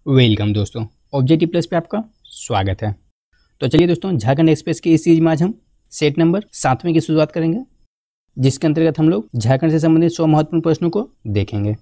Welcome दोस्तों, objective plus पे आपका स्वागत है। तो चलिए दोस्तों, झारखंड एक्सप्रेस की इस सीरीज में आज हम सेट नंबर 7वें की शुरुआत करेंगे, जिसके अंतर्गत हम लोग झारखंड से संबंधित 100 महत्वपूर्ण प्रश्नों को देखेंगे।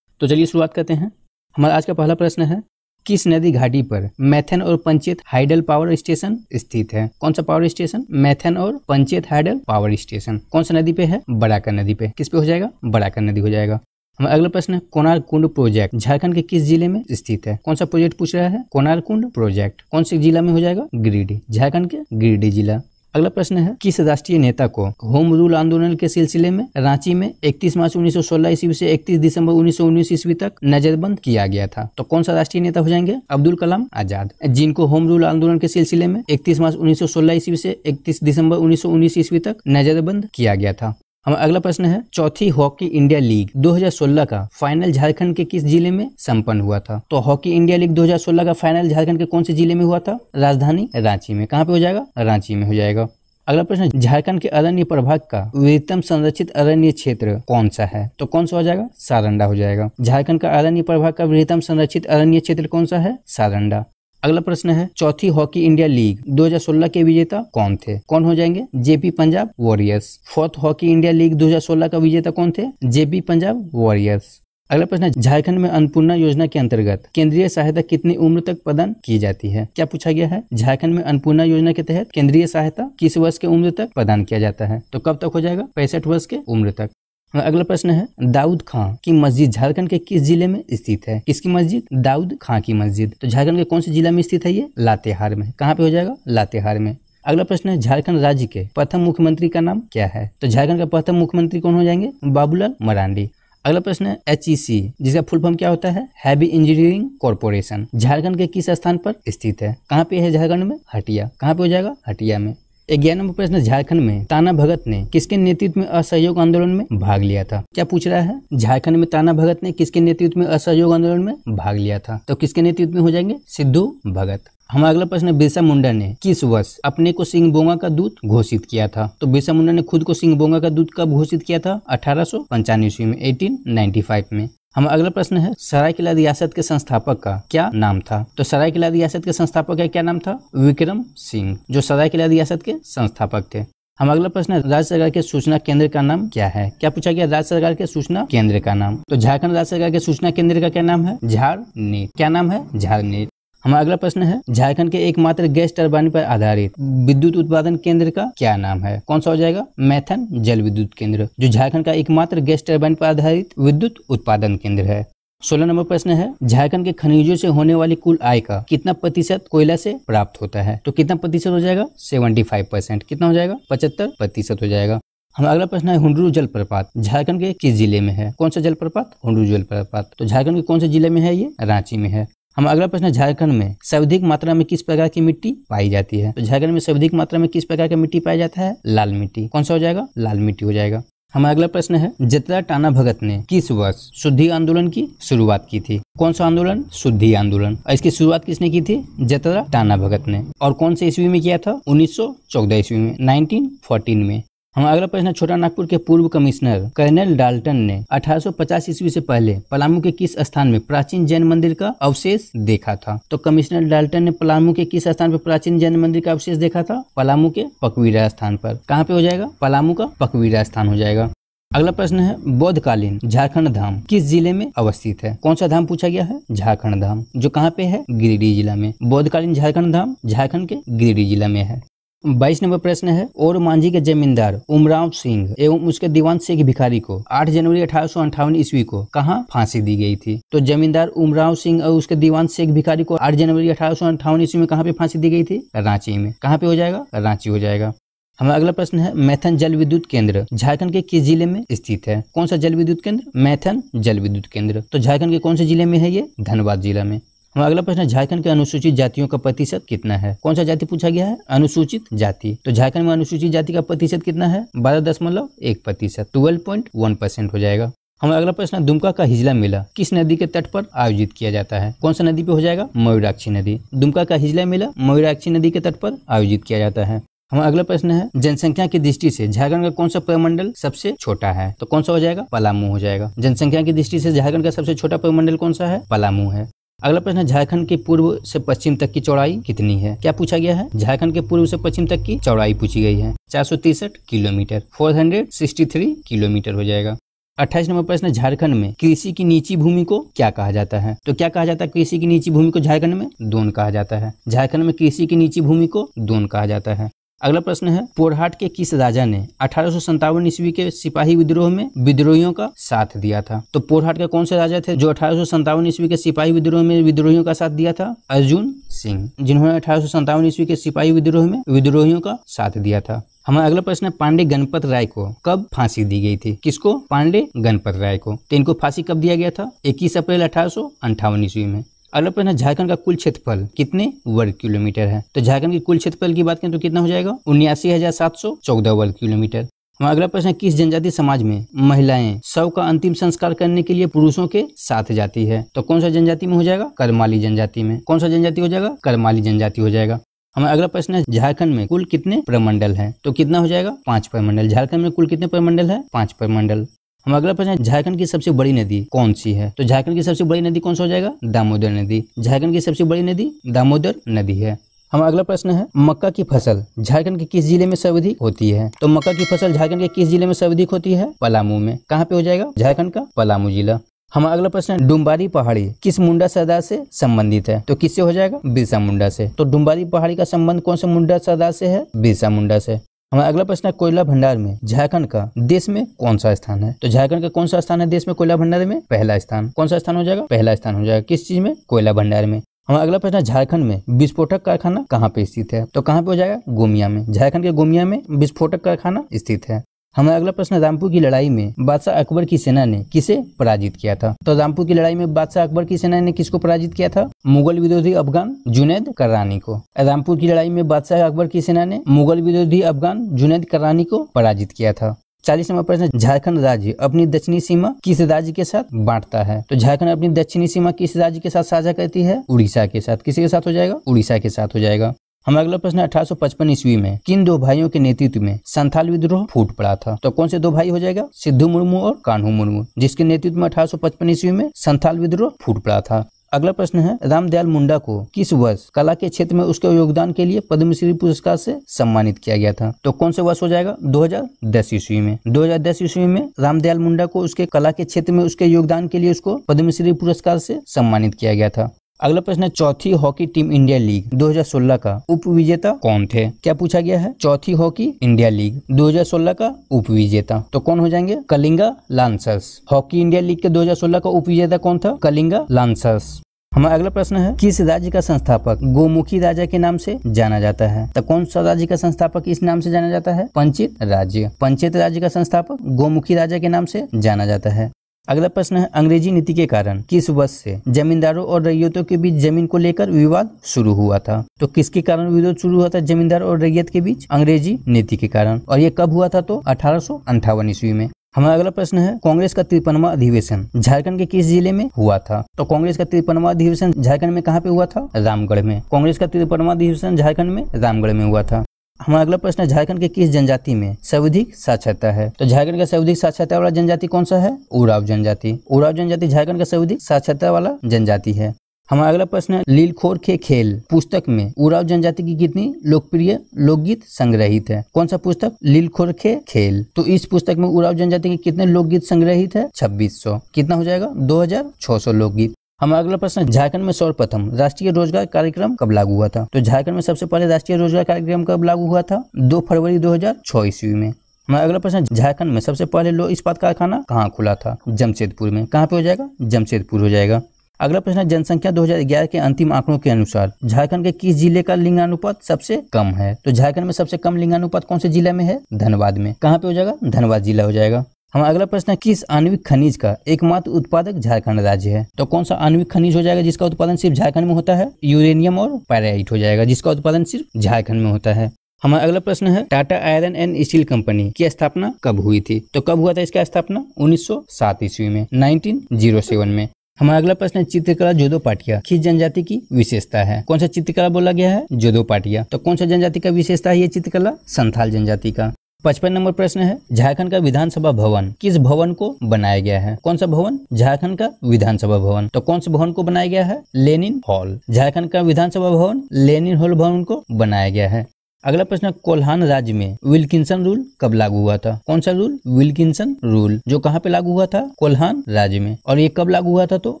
तो चलिए शुरुआत करते हैं। हमारा आज का पहला प्रश्न है, किस नदी घाटी पर मैथन और पंचेत हाइडल पावर स्टेशन स्थित है? कौन सा पावर स्टेशन? मैथन और पंचेत हाइडल पावर स्टेशन कौन सा नदी पे है? बराकर नदी पे। किस पे हो जाएगा? बराकर नदी हो जाएगा। हमारा अगला प्रश्न है, कोणार्क कुंड प्रोजेक्ट झारखंड के किस जिले में स्थित है? कौन सा प्रोजेक्ट पूछ रहा है? कोणार्क कुंड प्रोजेक्ट कौन से जिला में हो जाएगा? गिरिडीह, झारखंड के गिरिडीह जिला। अगला प्रश्न है, किस राष्ट्रीय नेता को होम रूल आंदोलन के सिलसिले में रांची में 31 मार्च 1916 ईस्वी से 31 दिसंबर 1919 ईस्वी तक नजरबंद किया गया था? तो कौन सा राष्ट्रीय नेता हो जाएंगे? अब्दुल कलाम आजाद, जिनको होम रूल आंदोलन के सिलसिले में 31 मार्च 1916 ईस्वी से 31 दिसंबर 1919 ईस्वी तक नजरबंद किया गया था। हमारा अगला प्रश्न है, चौथी हॉकी इंडिया लीग 2016 का फाइनल झारखंड के किस जिले में संपन्न हुआ था? तो हॉकी इंडिया लीग 2016 का फाइनल झारखंड के कौन से जिले में हुआ था? राजधानी रांची में। कहाँ पे हो जाएगा? रांची में हो जाएगा। अगला प्रश्न, झारखंड के अरण्य प्रभाग का वृहत्तम संरक्षित अरण्य क्षेत्र कौन सा है? तो कौन सा हो जाएगा? सारंडा हो जाएगा। झारखंड का अरण्य प्रभाग का वृहत्तम संरक्षित अरण्य क्षेत्र कौन सा है? सारंडा। अगला प्रश्न है, चौथी हॉकी इंडिया लीग 2016 के विजेता कौन थे? कौन हो जाएंगे? JP Punjab warriors. Fourth hockey India league 2016 का विजेता कौन थे? JP Punjab warriors. अगला प्रश्न है, झारखंड में अन्नपूर्णा योजना के अंतर्गत केंद्रीय सहायता कितनी उम्र तक प्रदान की जाती है? क्या पूछा गया है? झारखंड में अन्नपूर्णा योजना के तहत केंद्रीय सहायता किस वर्ष के उम्र तक प्रदान किया जाता है? तो कब तक हो जाएगा? 65 वर्ष के उम्र तक। अगला प्रश्न है, दाऊद खां की मस्जिद झारखंड के किस जिले में स्थित है? किसकी मस्जिद? दाऊद खां की मस्जिद। तो झारखंड के कौन से जिला में स्थित है ये? लातेहार में। कहाँ पे हो जाएगा? लातेहार में। अगला प्रश्न है, झारखंड राज्य के प्रथम मुख्यमंत्री का नाम क्या है? तो झारखंड का प्रथम मुख्यमंत्री कौन हो जाएंगे? बाबूलाल मरांडी। अगला प्रश्न है, HEC जिसका फुल फॉर्म क्या होता है? हैवी इंजीनियरिंग कॉर्पोरेशन झारखंड के किस स्थान पर स्थित है? कहाँ पे है झारखंड में? हटिया। कहाँ पे हो जाएगा? हटिया में। 11 नंबर प्रश्न, झारखंड में ताना भगत ने किसके नेतृत्व में असहयोग आंदोलन में भाग लिया था? क्या पूछ रहा है? झारखंड में ताना भगत ने किसके नेतृत्व में असहयोग आंदोलन में भाग लिया था? तो किसके नेतृत्व में हो जाएंगे? सिद्धू भगत। हमारा अगला प्रश्न, बिरसा मुंडा ने किस वर्ष अपने को सिंह बोंगा का दूत घोषित किया था? तो बिरसा मुंडा ने खुद को सिंह बोंगा का दूत कब घोषित किया था? 1895 ईस्वी में, 1895 में। हमारा अगला प्रश्न है, सरायकेला रियासत के संस्थापक का क्या नाम था? तो सरायकेला रियासत के संस्थापक का क्या नाम था? विक्रम सिंह, जो सरायकेला रियासत के संस्थापक थे। हमारा अगला प्रश्न है, राज्य सरकार के सूचना केंद्र का नाम क्या है? क्या पूछा गया? राज्य सरकार के सूचना केंद्र का नाम। तो झारखंड राज्य सरकार के सूचना केंद्र का क्या नाम है? झारनेट। क्या नाम है? झारनेट। हमारा अगला प्रश्न है, झारखंड के एकमात्र गैस टरबाइन पर आधारित विद्युत उत्पादन केंद्र का क्या नाम है? कौन सा हो जाएगा? मैथन जल विद्युत केंद्र, जो झारखंड का एकमात्र गैस टरबाइन पर आधारित विद्युत उत्पादन केंद्र है। 16 नंबर प्रश्न है, झारखंड के खनिजों से होने वाली कुल आय का कितना प्रतिशत कोयला से प्राप्त होता है? तो कितना प्रतिशत हो जाएगा? 75%। कितना हो जाएगा? 75% हो जाएगा। हमारा अगला प्रश्न है, हुंडरू जलप्रपात झारखंड के किस जिले में है? कौन सा जलप्रपात? हुंडरू जलप्रपात। तो झारखंड के कौन से जिले में है ये? रांची में है। हमारा अगला प्रश्न है, झारखंड में सर्वाधिक मात्रा में किस प्रकार की मिट्टी पाई जाती है? तो झारखंड में सर्वाधिक मात्रा में किस प्रकार की मिट्टी पाया जाता है? लाल मिट्टी। कौन सा हो जाएगा? लाल मिट्टी हो जाएगा। हमारा अगला प्रश्न है, जतरा टाना भगत ने किस वर्ष शुद्धि आंदोलन की शुरुआत की थी? कौन सा आंदोलन? शुद्धि आंदोलन। और इसकी शुरुआत किसने की थी? जतरा टाना भगत ने। और कौन से ईस्वी में किया था? 1914 ईस्वी में, 1914 में। हमारा अगला प्रश्न है, छोटा नागपुर के पूर्व कमिश्नर कर्नल डाल्टन ने 1850 ईस्वी से पहले पलामू के किस स्थान में प्राचीन जैन मंदिर का अवशेष देखा था? तो कमिश्नर डाल्टन ने पलामू के किस स्थान पर प्राचीन जैन मंदिर का अवशेष देखा था? पलामू के पकवीरा स्थान पर। कहाँ पे हो जाएगा? पलामू का पकवीरा स्थान हो जाएगा। अगला प्रश्न है, बौद्धकालीन झारखंड धाम किस जिले में अवस्थित है? कौन सा धाम पूछा गया है? झारखंड धाम, जो कहाँ पे है? गिरिडीह जिला में। बौद्धकालीन झारखंड धाम झारखंड के गिरिडीह जिला में है। 22 नंबर प्रश्न है, और मांझी के जमींदार उमराव सिंह एवं उसके दीवान शेख भिखारी को 8 जनवरी 1858 ईस्वी को कहां फांसी दी गई थी? तो जमींदार उमराव सिंह और उसके दीवान शेख भिखारी को 8 जनवरी 1858 ईस्वी में कहां पे फांसी दी गई थी? रांची में। कहां पे हो जाएगा? रांची हो जाएगा। हमारा अगला प्रश्न है, मैथन जल विद्युत केंद्र झारखंड के किस जिले में स्थित है? कौन सा जल विद्युत केंद्र? मैथन जल विद्युत केंद्र। तो झारखंड के कौन से जिले में है ये? धनबाद जिला में। हमारा अगला प्रश्न है, झारखंड के अनुसूचित जातियों का प्रतिशत कितना है? कौन सा जाति पूछा गया है? अनुसूचित जाति। तो झारखंड में अनुसूचित जाति का प्रतिशत कितना है? 12.1%, 12.1% हो जाएगा। हमारा अगला प्रश्न है, दुमका का हिजला मेला किस नदी के तट पर आयोजित किया जाता है? कौन सा नदी पे हो जाएगा? मयूराक्षी नदी। दुमका का हिजला मेला मयूराक्षी नदी के तट पर आयोजित किया जाता है। हमारा अगला प्रश्न है, जनसंख्या की दृष्टि से झारखंड का कौन सा प्रमंडल सबसे छोटा है? तो कौन सा हो जाएगा? पलामू हो जाएगा। जनसंख्या की दृष्टि से झारखंड का सबसे छोटा प्रमंडल कौन सा है? पलामू है। अगला प्रश्न है झारखंड के पूर्व से पश्चिम तक की चौड़ाई कितनी है। क्या पूछा गया है, झारखंड के पूर्व से पश्चिम तक की चौड़ाई पूछी गई है। 463 किलोमीटर, 463 किलोमीटर हो जाएगा। 28 नंबर प्रश्न, झारखंड में कृषि की निची भूमि को क्या कहा जाता है। तो क्या कहा जाता है कृषि की निची भूमि को, झारखंड में दोन कहा जाता है। झारखंड में कृषि की निची भूमि को दोन कहा जाता है। अगला प्रश्न है, पोरहाट के किस राजा ने 1857 ईस्वी के सिपाही विद्रोह में विद्रोहियों का साथ दिया था। तो पोरहाट के कौन से राजा थे जो 1857 ईस्वी के सिपाही विद्रोह में विद्रोहियों का साथ दिया था। अर्जुन सिंह, जिन्होंने 1857 ईस्वी के सिपाही विद्रोह में विद्रोहियों का साथ दिया था। हमारा अगला प्रश्न है, पांडे गणपत राय को कब फांसी दी गई थी। किसको, पांडे गणपत राय को। तो इनको फांसी कब दिया गया था, 21 अप्रैल 1858 ईस्वी में। अगला प्रश्न है, झारखंड का कुल क्षेत्रफल कितने वर्ग किलोमीटर है। तो झारखंड की कुल क्षेत्रफल की बात करें तो कितना हो जाएगा, 79,714 वर्ग किलोमीटर। हमारा अगला प्रश्न है, किस जनजाति समाज में महिलाएं शव का अंतिम संस्कार करने के लिए पुरुषों के साथ जाती है। तो कौन सा जनजाति में हो जाएगा, करमाली जनजाति में। कौन सा जनजाति हो जाएगा, करमाली जनजाति हो जाएगा। हमारा अगला प्रश्न है, झारखंड में कुल कितने प्रमंडल हैं। तो कितना हो जाएगा, 5 प्रमंडल। झारखंड में कुल कितने प्रमंडल है, 5 प्रमंडल। हमारा अगला प्रश्न है, झारखंड की सबसे बड़ी नदी कौन सी है। तो झारखंड की सबसे बड़ी नदी कौन सा हो जाएगा, दामोदर नदी। झारखंड की सबसे बड़ी नदी दामोदर नदी है। हमारा अगला प्रश्न है, मक्का की फसल झारखंड के किस जिले में सर्वाधिक होती है। तो मक्का की फसल झारखंड के किस जिले में सर्वाधिक होती है, पलामू में। कहाँ पे हो जाएगा, झारखंड का पलामू जिला। हमारा अगला प्रश्न है, डुम्बारी पहाड़ी किस मुंडा सरदार से संबंधित है। तो किससे हो जाएगा, बिरसा मुंडा से। तो डुम्बारी पहाड़ी का संबंध कौन से मुंडा सरदार से है, बिरसा मुंडा से। हमारा अगला प्रश्न है, कोयला भंडार में झारखंड का देश में कौन सा स्थान है। तो झारखंड का कौन सा स्थान है देश में कोयला भंडार में, पहला स्थान। कौन सा स्थान हो जाएगा, पहला स्थान हो जाएगा। किस चीज में, कोयला भंडार में। हमारा अगला प्रश्न है, झारखंड में विस्फोटक कारखाना कहाँ पे स्थित है। तो कहाँ पे हो जाएगा, गोमिया में। झारखंड के गोमिया में विस्फोटक कारखाना स्थित है। हमारा अगला प्रश्न, रामपुर की लड़ाई में बादशाह अकबर की सेना ने किसे पराजित किया था। तो रामपुर की लड़ाई में बादशाह अकबर की सेना ने किसको पराजित किया था, मुगल विरोधी अफगान जुनैद कर्रानी को। रामपुर की लड़ाई में बादशाह अकबर की सेना ने मुगल विरोधी अफगान जुनैद कर्रानी को पराजित किया था। 40 नंबर प्रश्न, झारखंड राज्य अपनी दक्षिणी सीमा किस राज्य के साथ बांटता है। तो झारखंड अपनी दक्षिणी सीमा किस राज्य के साथ साझा करती है, उड़ीसा के साथ। किसी के साथ हो जाएगा, उड़ीसा के साथ हो जाएगा। हमारा अगला प्रश्न 1855 ईस्वी में किन दो भाइयों के नेतृत्व में संथाल विद्रोह फूट पड़ा था। तो कौन से दो भाई हो जाएगा, सिद्धू मुर्मू और कान्हू मुर्मू, जिसके नेतृत्व में 1855 ईस्वी में संथाल विद्रोह फूट पड़ा था। अगला प्रश्न है, रामदयाल मुंडा को किस वर्ष कला के क्षेत्र में उसके योगदान के लिए पद्मश्री पुरस्कार से सम्मानित किया गया था। तो कौन से वर्ष हो जाएगा, 2010 ईस्वी में। 2010 ईस्वी में रामदयाल मुंडा को उसके कला के क्षेत्र में उसके योगदान के लिए उसको पद्मश्री पुरस्कार से सम्मानित किया गया था। अगला प्रश्न है, चौथी हॉकी टीम इंडिया लीग 2016 का उप विजेता कौन थे। क्या पूछा गया है, चौथी हॉकी इंडिया लीग 2016 का उप विजेता। तो कौन हो जाएंगे, Kalinga lancers. Hockey India league के 2016 का उप विजेता कौन था, कलिंगा लांसर्स। हमारा अगला प्रश्न है, किस राज्य का संस्थापक गोमुखी राजा के नाम से जाना जाता है। तो कौन सा राज्य का संस्थापक इस नाम से जाना जाता है, पंचित राज्य। पंचित राज्य का संस्थापक गोमुखी राजा के नाम से जाना जाता है। अगला प्रश्न है, अंग्रेजी नीति के कारण किस वर्ष से जमींदारों और रैयतों के बीच जमीन को लेकर विवाद शुरू हुआ था। तो किसके कारण विरोध शुरू हुआ था जमींदार और रैयत के बीच, अंग्रेजी नीति के कारण। और ये कब हुआ था, तो 1858 ईस्वी में। हमारा अगला प्रश्न है, कांग्रेस का 53वां अधिवेशन झारखंड के किस जिले में हुआ था। तो कांग्रेस का 53वां अधिवेशन झारखंड में कहाँ पे हुआ था, रामगढ़ में। कांग्रेस का 53वां अधिवेशन झारखंड में रामगढ़ में हुआ था। हमारा अगला प्रश्न है, झारखंड के किस जनजाति में सर्वाधिक साक्षरता है। तो झारखंड का सर्वाधिक साक्षरता वाला जनजाति कौन सा है, उराव जनजाति। उराव जनजाति झारखंड का सर्वाधिक साक्षरता वाला जनजाति है। हमारा अगला प्रश्न है, लीलखोर के खेल पुस्तक में उराव जनजाति की कितनी लोकप्रिय लोकगीत संग्रहित है। कौन सा पुस्तक, लीलखोर के खेल। तो इस पुस्तक में उराव जनजाति के कितने लोकगीत संग्रहित है, 2600। कितना हो जाएगा, 2600 लोकगीत। हमारा अगला प्रश्न है, झारखंड में सर्वप्रथम राष्ट्रीय रोजगार कार्यक्रम कब लागू हुआ था। तो झारखंड में सबसे पहले राष्ट्रीय रोजगार कार्यक्रम कब लागू हुआ था, 2 फरवरी 2006 ईस्वी में। हमारा अगला प्रश्न, झारखंड में सबसे पहले लौह इस्पात कारखाना कहाँ खुला था, जमशेदपुर में। कहाँ पे हो जाएगा, जमशेदपुर हो जाएगा। अगला प्रश्न है, जनसंख्या 2011 के अंतिम आंकड़ों के अनुसार झारखंड के किस जिले का लिंगानुपात सबसे कम है। तो झारखंड में सबसे कम लिंगानुपात कौन से जिले में है, धनबाद में। कहाँ पे हो जाएगा, धनबाद जिला हो जाएगा। हमारा अगला प्रश्न है, किस आणविक खनिज का एकमात्र उत्पादक झारखंड राज्य है। तो कौन सा आणविक खनिज हो जाएगा जिसका उत्पादन सिर्फ झारखंड में होता है, यूरेनियम और पायराइट हो जाएगा, जिसका उत्पादन सिर्फ झारखंड में होता है। हमारा अगला प्रश्न है, Tata iron and steel company की स्थापना कब हुई थी। तो कब हुआ था इसका स्थापना, 1907 ईस्वी में, 1907 में। हमारा अगला प्रश्न है, चित्रकला जोदो पाटिया किस जनजाति की विशेषता है। कौन सा चित्रकला बोला गया है, जोदो पाटिया। तो कौन सा जनजाति का विशेषता है ये चित्रकला, संथाल जनजाति का। 55 नंबर प्रश्न है, झारखंड का विधानसभा भवन किस भवन को बनाया गया है? कौन सा भवन? झारखंड का विधानसभा भवन। तो कौन से भवन को बनाया गया है? Lenin hall. झारखंड का विधानसभा भवन लेनिन हॉल भवन को बनाया गया है। अगला प्रश्न, कोल्हान राज्य में विल्किंसन रूल कब लागू हुआ था? कौन सा रूल? विल्किंसन रूल, जो कहाँ पे लागू हुआ था? कोल्हान राज्य में। और ये कब लागू हुआ था? तो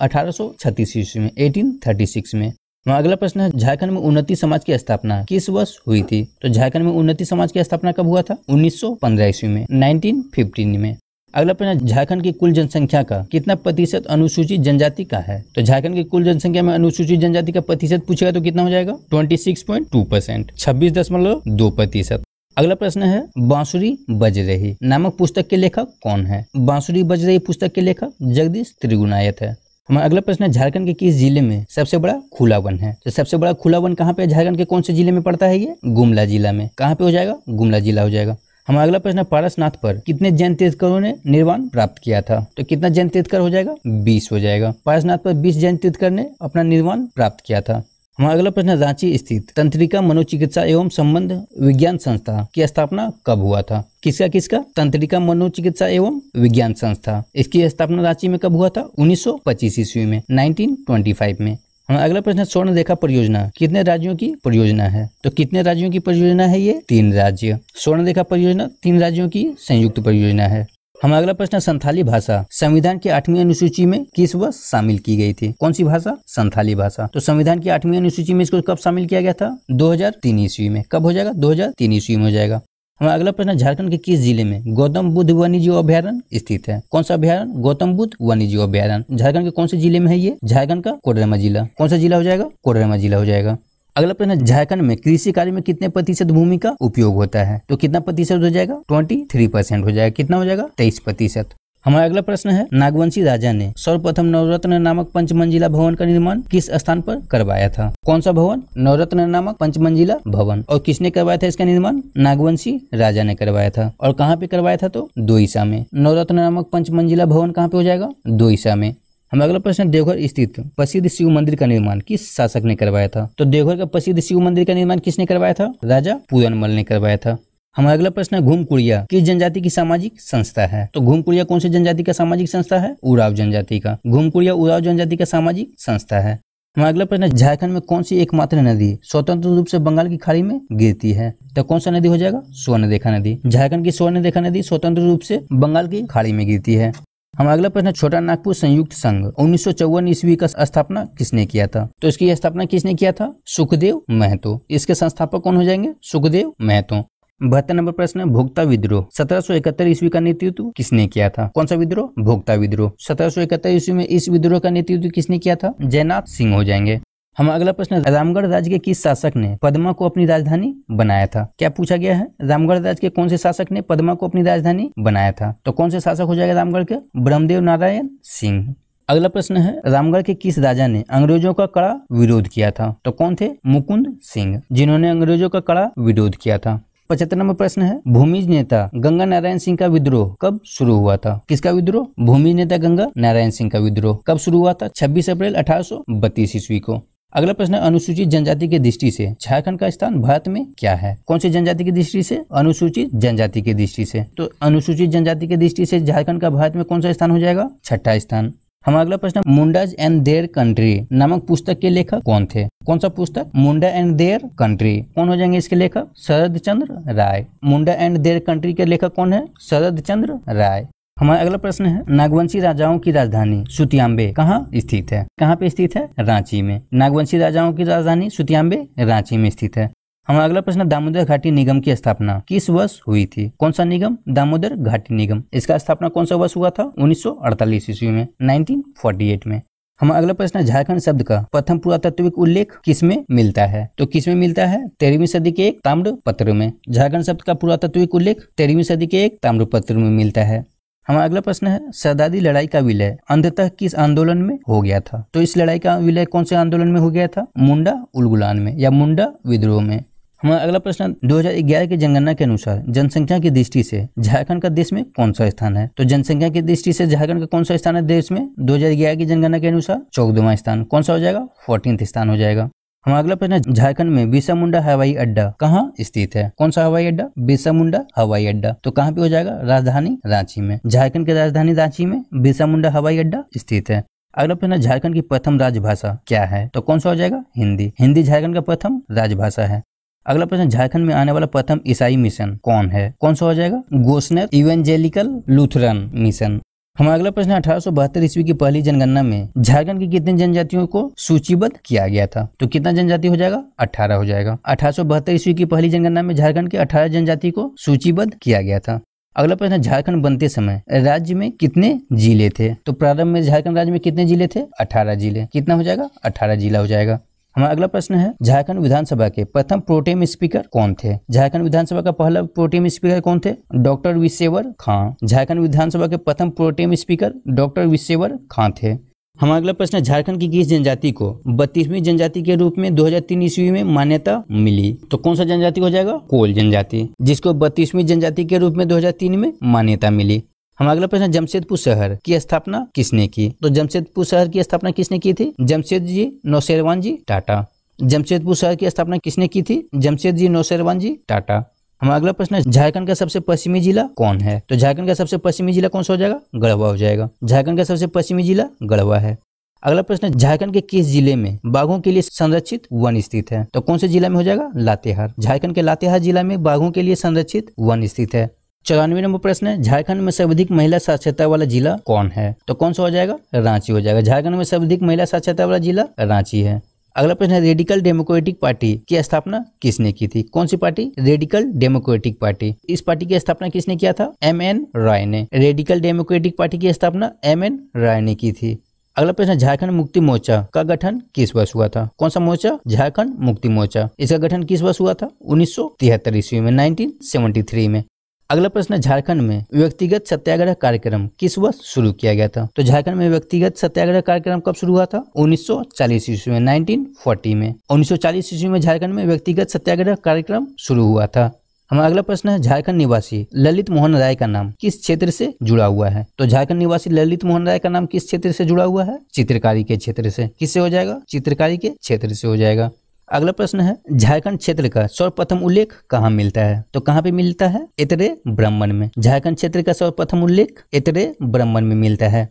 1836 ईस्वी में, 1836 में। अगला प्रश्न है, झारखंड में उन्नति समाज की स्थापना किस वर्ष हुई थी? तो झारखंड में उन्नति समाज की स्थापना कब हुआ था? 1915 ईस्वी में, 1915 में। अगला प्रश्न, झारखंड की कुल जनसंख्या का कितना प्रतिशत अनुसूचित जनजाति का है? तो झारखंड की कुल जनसंख्या में अनुसूचित जनजाति का प्रतिशत पूछेगा तो कितना हो जाएगा? 26.2%, 26.2%। अगला प्रश्न है, बांसुरी बज रही नामक पुस्तक के लेखक कौन है? बांसुरी बज रही पुस्तक के लेखक जगदीश त्रिगुणायत है। हमारा अगला प्रश्न है, झारखंड के किस जिले में सबसे बड़ा खुला वन है? तो सबसे बड़ा खुला वन कहाँ पे? झारखंड के कौन से जिले में पड़ता है? ये गुमला जिला में। कहाँ पे हो जाएगा? गुमला जिला हो जाएगा। हमारा अगला प्रश्न है, पारसनाथ पर कितने जैन तीर्थंकरों ने निर्वाण प्राप्त किया था? तो कितना जैन तीर्थंकर हो जाएगा? 20 हो जाएगा। पारसनाथ पर 20 जैन तीर्थंकर ने अपना निर्वाण प्राप्त किया था। हमारा अगला प्रश्न, रांची स्थित तंत्रिका मनोचिकित्सा एवं संबंध विज्ञान संस्था की स्थापना कब हुआ था? किसका? तंत्रिका मनोचिकित्सा एवं विज्ञान संस्था। इसकी स्थापना रांची में कब हुआ था? 1925 ईस्वी में, 1925 में। हमारा अगला प्रश्न है, स्वर्ण रेखा परियोजना कितने राज्यों की परियोजना है? तो कितने राज्यों की परियोजना है? ये 3 राज्य। स्वर्ण रेखा परियोजना 3 राज्यों की संयुक्त परियोजना है। हमारा अगला प्रश्न, संथाली भाषा संविधान की 8वीं अनुसूची में किस वर्ष शामिल की गई थी? कौन सी भाषा? संथाली भाषा। तो संविधान की 8वीं अनुसूची में इसको कब शामिल किया गया था? 2003 ईस्वी में। कब हो जाएगा? 2003 ईस्वी में हो जाएगा। हमारा अगला प्रश्न, झारखंड के किस जिले में गौतम बुद्ध वन्यजीव अभ्यारण्य स्थित है? कौन सा अभ्यारण्य? गौतम बुद्ध वन्यजीव अभ्यारण्य। झारखंड के कौन से जिले में है ये? झारखंड का कोडरमा जिला। कौन सा जिला हो जाएगा? कोडरमा जिला हो जाएगा। अगला प्रश्न, झारखंड में कृषि कार्य में कितने प्रतिशत भूमि का उपयोग होता है? तो कितना प्रतिशत हो जाएगा? 23% हो जाएगा। कितना हो जाएगा? 23%। हमारा अगला प्रश्न है, नागवंशी राजा ने सर्वप्रथम नवरत्न नामक पंचमंजिला भवन का निर्माण किस स्थान पर करवाया था? कौन सा भवन? नवरत्न नामक पंचमंजिला भवन। और किसने करवाया था इसका निर्माण? नागवंशी राजा ने करवाया था। और कहाँ पे करवाया था? तो दोईसा में। नवरत्न नामक पंचमंजिला भवन कहाँ पे हो जाएगा? दोईसा में। हमारा अगला प्रश्न, देवघर स्थित प्रसिद्ध शिव मंदिर का निर्माण किस शासक ने करवाया था? तो देवघर का प्रसिद्ध शिव मंदिर का निर्माण किसने करवाया था? राजा पूरनमल ने करवाया था। हमारा अगला प्रश्न है, घुमकुड़िया किस जनजाति की सामाजिक संस्था है? तो घुमकुड़िया कौन सी जनजाति का सामाजिक संस्था है? उराव जनजाति का। घुमकुड़िया उराव जनजाति का सामाजिक संस्था है। हमारा अगला प्रश्न है, झारखंड में कौन सी एकमात्र नदी स्वतंत्र रूप से बंगाल की खाड़ी में गिरती है? तो कौन सा नदी हो जाएगा? स्वर्ण रेखा नदी। झारखंड की स्वर्ण रेखा नदी स्वतंत्र रूप से बंगाल की खाड़ी में गिरती है। हमारा अगला प्रश्न, छोटा नागपुर संयुक्त संघ 1954 ईस्वी का स्थापना किसने किया था? तो इसकी स्थापना किसने किया था? सुखदेव महतो। इसके संस्थापक कौन हो जाएंगे? सुखदेव महतो। 72 नंबर प्रश्न, भोक्ता विद्रोह 1771 ईस्वी का नेतृत्व किसने किया था? कौन सा विद्रोह? भोक्ता विद्रोह। 1771 ईस्वी में इस विद्रोह का नेतृत्व किसने किया था? जयनाथ सिंह हो जाएंगे। हमारा अगला प्रश्न, रामगढ़ राज्य के किस शासक ने पद्मा को अपनी राजधानी बनाया था? क्या पूछा गया है? रामगढ़ राज्य के कौन से शासक ने पद्मा को अपनी राजधानी बनाया था? तो कौन से शासक हो जाएगा रामगढ़ के? ब्रह्मदेव नारायण सिंह। अगला प्रश्न है, रामगढ़ के किस राजा ने अंग्रेजों का कड़ा विरोध किया था? तो कौन थे? मुकुंद सिंह, जिन्होंने अंग्रेजों का कड़ा विरोध किया था। 75 नंबर प्रश्न है, भूमिज नेता गंगा नारायण सिंह का विद्रोह कब शुरू हुआ था? किसका विद्रोह? भूमिज नेता गंगा नारायण सिंह का विद्रोह कब शुरू हुआ था? 26 अप्रैल 1832 ईस्वी को। अगला प्रश्न है, अनुसूचित जनजाति की दृष्टि से झारखंड का स्थान भारत में क्या है? कौन सी जनजाति की दृष्टि से? अनुसूचित जनजाति की दृष्टि से। तो अनुसूचित जनजाति की दृष्टि से झारखंड का भारत में कौन सा स्थान हो जाएगा? 6ठा स्थान। हमारा अगला प्रश्न, मुंडाज एंड देयर कंट्री नामक पुस्तक के लेखक कौन थे? कौन सा पुस्तक? मुंडा एंड देयर कंट्री। कौन हो जाएंगे इसके लेखक? शरद चंद्र राय। मुंडा एंड देयर कंट्री के लेखक कौन है? शरद चंद्र राय। हमारा अगला प्रश्न है, नागवंशी राजाओं की राजधानी सुतियांबे कहाँ स्थित है? कहाँ पे स्थित है? रांची में। नागवंशी राजाओं की राजधानी सुतियांबे रांची में स्थित है। हमारा अगला प्रश्न, दामोदर घाटी निगम की स्थापना किस वर्ष हुई थी? कौन सा निगम? दामोदर घाटी निगम। इसका स्थापना कौन सा वर्ष हुआ था? 1948 ईस्वी में, 1948 में। हमारा अगला प्रश्न, झारखंड शब्द का प्रथम पुरातात्विक उल्लेख किसमें मिलता है? तो किसमें मिलता है? 13वीं सदी के एक ताम्र पत्र में। झारखंड शब्द का पुरातात्विक उल्लेख 13वीं सदी के एक ताम्र पत्र में मिलता है। हमारा अगला प्रश्न है, सरदारी लड़ाई का विलय अंततः किस आंदोलन में हो गया था? तो इस लड़ाई का विलय कौन से आंदोलन में हो गया था? मुंडा उलगुलान में या मुंडा विद्रोह में। हमारा अगला प्रश्न, 2011 की जनगणना के अनुसार जनसंख्या की दृष्टि से झारखंड का देश में कौन सा स्थान है? तो जनसंख्या की दृष्टि से झारखंड का कौन सा स्थान है देश में? 2011 की जनगणना के अनुसार 14वां स्थान। कौन सा हो जाएगा? 14th स्थान हो जाएगा। हमारा अगला प्रश्न है झारखंड में बिरसा मुंडा हवाई अड्डा कहाँ स्थित है? कौन सा हवाई अड्डा? बिरसा मुंडा हवाई अड्डा। तो कहाँ पे हो जाएगा? राजधानी रांची में। झारखंड की राजधानी रांची में बिरसा मुंडा हवाई अड्डा स्थित है। अगला प्रश्न है झारखंड की प्रथम राजभाषा क्या है? तो कौन सा हो जाएगा? हिंदी। हिंदी झारखंड का प्रथम राजभाषा है। अगला प्रश्न झारखंड में आने वाला प्रथम ईसाई मिशन कौन है? कौन सा हो जाएगा? गोस्नेर इवेंजेलिकल लूथरन मिशन। हमारा अगला प्रश्न 1872 ईस्वी की पहली जनगणना में झारखंड की कितनी जनजातियों को सूचीबद्ध किया गया था? तो कितना जनजाति हो जाएगा? 18 हो जाएगा। 1872 ईस्वी की पहली जनगणना में झारखंड के 18 जनजाति को सूचीबद्ध किया गया था। अगला प्रश्न झारखंड बनते समय राज्य में कितने जिले थे? तो प्रारंभ में झारखंड राज्य में कितने जिले थे? 18 जिले। कितना हो जाएगा? 18 जिला हो जाएगा। हमारा अगला प्रश्न है झारखंड विधानसभा के प्रथम प्रोटेम स्पीकर कौन थे? झारखंड विधानसभा का पहला प्रोटेम स्पीकर कौन थे? डॉक्टर विशेवर खां। झारखंड विधानसभा के प्रथम प्रोटेम स्पीकर डॉक्टर विशेवर खां थे। हमारा अगला प्रश्न है झारखंड की किस जनजाति को 32वीं जनजाति के रूप में 2003 ईस्वी में मान्यता मिली? तो कौन सा जनजाति हो जाएगा? कोल जनजाति, जिसको 32वीं जनजाति के रूप में 2003 में मान्यता मिली। हमारा अगला प्रश्न जमशेदपुर शहर की स्थापना किसने की? तो जमशेदपुर शहर की स्थापना किसने की थी? जमशेद जी नौशेरवान जी टाटा। जमशेदपुर शहर की स्थापना किसने की थी? जमशेद जी नौशेरवान जी टाटा। हमारा अगला प्रश्न है झारखंड का सबसे पश्चिमी जिला कौन है? तो झारखंड का सबसे पश्चिमी जिला कौन सा हो जाएगा? गढ़वा हो जाएगा। झारखंड का सबसे पश्चिमी जिला गढ़वा है। अगला प्रश्न झारखंड के किस जिले में बाघों के लिए संरक्षित वन स्थित है? तो कौन से जिला में हो जाएगा? लातेहार। झारखंड के लातेहार जिला में बाघों के लिए संरक्षित वन स्थित है। 94 नंबर प्रश्न है झारखंड में सर्वाधिक महिला साक्षरता वाला जिला कौन है? तो कौन सा हो जाएगा? रांची हो जाएगा। झारखंड में सर्वाधिक महिला साक्षरता वाला जिला रांची है। अगला प्रश्न है रेडिकल डेमोक्रेटिक पार्टी की स्थापना किसने की थी? कौन सी पार्टी? Radical democratic party. इस पार्टी की स्थापना किसने किया था? MN रॉय ने। रेडिकल डेमोक्रेटिक पार्टी की स्थापना MN रॉय ने की थी। अगला प्रश्न झारखंड मुक्ति मोर्चा का गठन किस वर्ष हुआ था? कौन सा मोर्चा? झारखंड मुक्ति मोर्चा। इसका गठन किस वर्ष हुआ था? 1973 ईस्वी में, 1973 में। अगला प्रश्न झारखंड में व्यक्तिगत सत्याग्रह कार्यक्रम किस वर्ष शुरू किया गया था? तो झारखंड में व्यक्तिगत सत्याग्रह कार्यक्रम कब शुरू हुआ था? 1940 ईस्वी में, 1940 में। 1940 ईस्वी में झारखंड में व्यक्तिगत सत्याग्रह कार्यक्रम शुरू हुआ था। हमारा अगला प्रश्न है झारखंड निवासी ललित मोहन राय का नाम किस क्षेत्र से जुड़ा हुआ है? तो झारखंड निवासी ललित मोहन राय का नाम किस क्षेत्र से जुड़ा हुआ है? चित्रकारी के क्षेत्र से। किससे हो जाएगा? चित्रकारी के क्षेत्र से हो जाएगा। अगला प्रश्न है झारखंड क्षेत्र का सर्वप्रथम उल्लेख कहाँ मिलता है? तो कहाँ पे मिलता है? ऐतरेय ब्राह्मण में। झारखंड क्षेत्र का सर्वप्रथम उल्लेख ऐतरेय ब्राह्मण में मिलता है।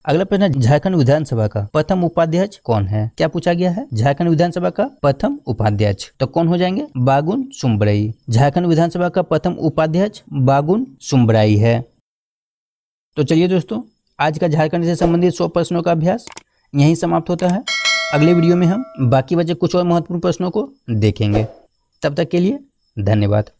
अगला प्रश्न है झारखंड विधानसभा का प्रथम उपाध्यक्ष कौन है? क्या पूछा गया है? झारखंड विधानसभा का प्रथम उपाध्यक्ष तो कौन हो जाएंगे? बागुन सुमबरई। झारखंड विधानसभा का प्रथम उपाध्यक्ष बागुन सुमबरई है। तो चलिए दोस्तों, आज का झारखंड से संबंधित 100 प्रश्नों का अभ्यास यहीं समाप्त होता है। अगले वीडियो में हम बाकी बचे कुछ और महत्वपूर्ण प्रश्नों को देखेंगे। तब तक के लिए धन्यवाद।